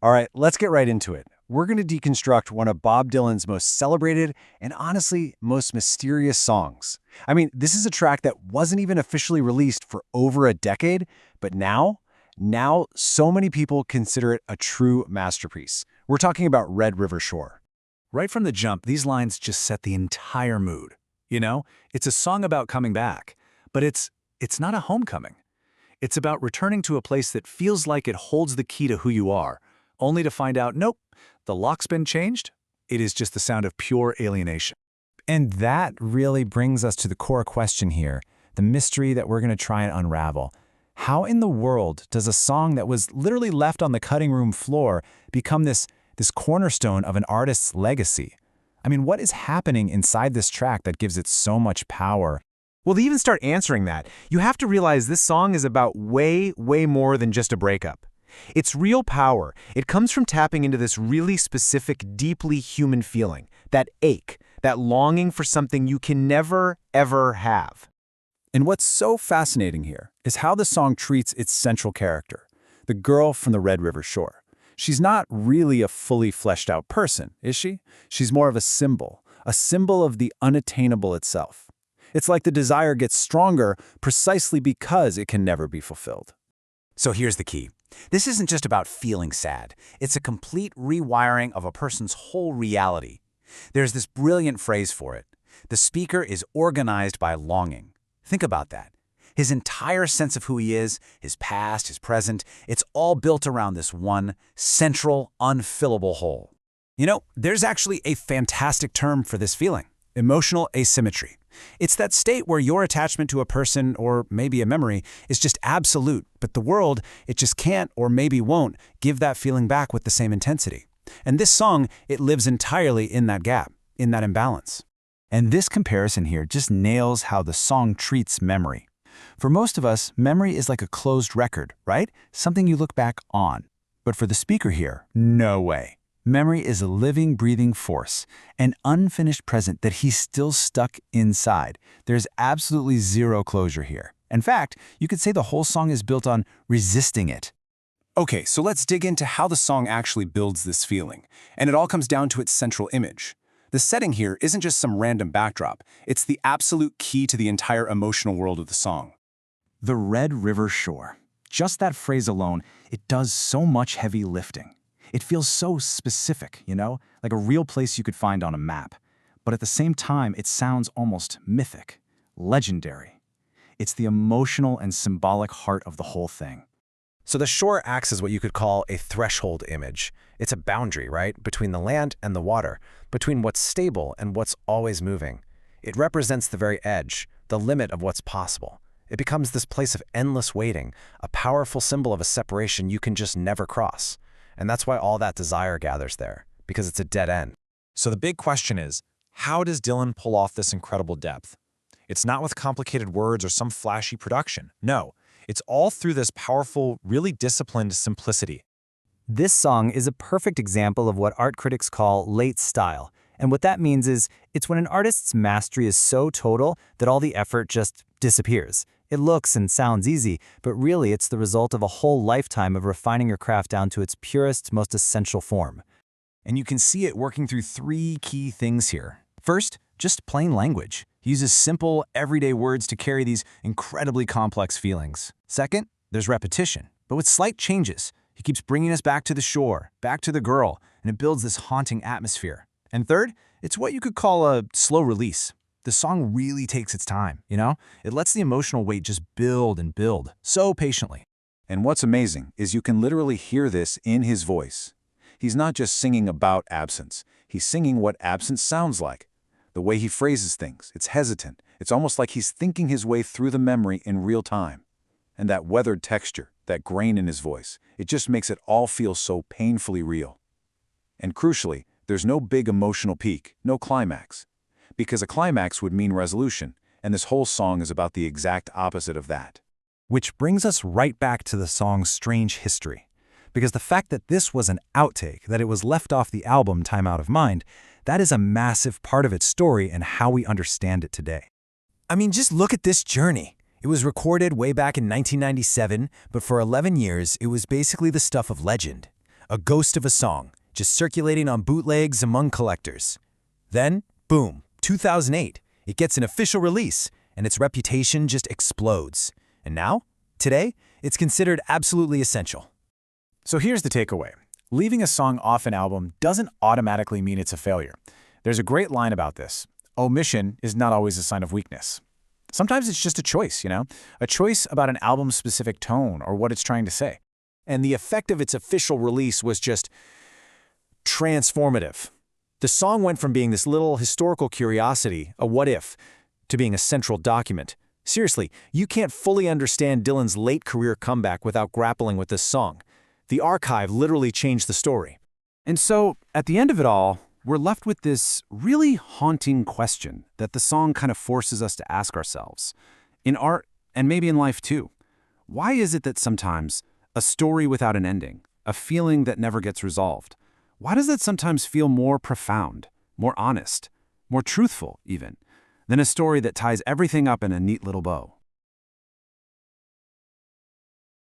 All right, let's get right into it. We're going to deconstruct one of Bob Dylan's most celebrated and honestly most mysterious songs. I mean, this is a track that wasn't even officially released for over a decade, but now so many people consider it a true masterpiece. We're talking about Red River Shore. Right from the jump, these lines just set the entire mood. You know, it's a song about coming back, but it's not a homecoming. It's about returning to a place that feels like it holds the key to who you are, only to find out, nope, the lock's been changed. It is just the sound of pure alienation. And that really brings us to the core question here, the mystery that we're going to try and unravel. How in the world does a song that was literally left on the cutting room floor become this cornerstone of an artist's legacy? I mean, what is happening inside this track that gives it so much power? Well, to even start answering that, you have to realize this song is about way more than just a breakup. It's real power. It comes from tapping into this really specific, deeply human feeling, that ache, that longing for something you can never, ever have. And what's so fascinating here is how the song treats its central character, the girl from the Red River Shore. She's not really a fully fleshed out person, is she? She's more of a symbol of the unattainable itself. It's like the desire gets stronger precisely because it can never be fulfilled. So here's the key. This isn't just about feeling sad. It's a complete rewiring of a person's whole reality. There's this brilliant phrase for it. The speaker is organized by longing. Think about that. His entire sense of who he is, his past, his present, it's all built around this one central, unfillable hole. You know, there's actually a fantastic term for this feeling: emotional asymmetry. It's that state where your attachment to a person or maybe a memory is just absolute, but the world, it just can't or maybe won't give that feeling back with the same intensity. And this song, it lives entirely in that gap, in that imbalance. And this comparison here just nails how the song treats memory. For most of us, memory is like a closed record, right? Something you look back on. But for the speaker here, no way. Memory is a living, breathing force, an unfinished present that he's still stuck inside. There's absolutely zero closure here. In fact, you could say the whole song is built on resisting it. Okay, so let's dig into how the song actually builds this feeling. And it all comes down to its central image. The setting here isn't just some random backdrop. It's the absolute key to the entire emotional world of the song. The Red River Shore. Just that phrase alone, it does so much heavy lifting. It feels so specific, you know, like a real place you could find on a map. But at the same time, it sounds almost mythic, legendary. It's the emotional and symbolic heart of the whole thing. So the shore acts as what you could call a threshold image. It's a boundary, right, between the land and the water, between what's stable and what's always moving. It represents the very edge, the limit of what's possible. It becomes this place of endless waiting, a powerful symbol of a separation you can just never cross. And that's why all that desire gathers there, because it's a dead end. So the big question is, how does Dylan pull off this incredible depth? It's not with complicated words or some flashy production. No, it's all through this powerful, really disciplined simplicity. This song is a perfect example of what art critics call late style. And what that means is, it's when an artist's mastery is so total that all the effort just disappears. It looks and sounds easy, but really it's the result of a whole lifetime of refining your craft down to its purest, most essential form. And you can see it working through three key things here. First, just plain language. He uses simple, everyday words to carry these incredibly complex feelings. Second, there's repetition, but with slight changes. He keeps bringing us back to the shore, back to the girl, and it builds this haunting atmosphere. And third, it's what you could call a slow release. The song really takes its time, you know? It lets the emotional weight just build and build, so patiently. And what's amazing is you can literally hear this in his voice. He's not just singing about absence. He's singing what absence sounds like. The way he phrases things, it's hesitant. It's almost like he's thinking his way through the memory in real time. And that weathered texture, that grain in his voice, it just makes it all feel so painfully real. And crucially, there's no big emotional peak, no climax. Because a climax would mean resolution, and this whole song is about the exact opposite of that. Which brings us right back to the song's strange history. Because the fact that this was an outtake, that it was left off the album Time Out of Mind, that is a massive part of its story and how we understand it today. I mean, just look at this journey. It was recorded way back in 1997, but for 11 years, it was basically the stuff of legend. a ghost of a song, just circulating on bootlegs among collectors. Then, boom, 2008, it gets an official release, and its reputation just explodes. And now, today, it's considered absolutely essential. So here's the takeaway. Leaving a song off an album doesn't automatically mean it's a failure. There's a great line about this. Omission is not always a sign of weakness. Sometimes it's just a choice, a choice about an album's specific tone or what it's trying to say. And the effect of its official release was just transformative. The song went from being this little historical curiosity, a what if, to being a central document. Seriously, you can't fully understand Dylan's late career comeback without grappling with this song. The archive literally changed the story. And so, at the end of it all, we're left with this really haunting question that the song kind of forces us to ask ourselves. In art, and maybe in life too, why is it that sometimes a story without an ending, a feeling that never gets resolved, why does that sometimes feel more profound, more honest, more truthful even, than a story that ties everything up in a neat little bow?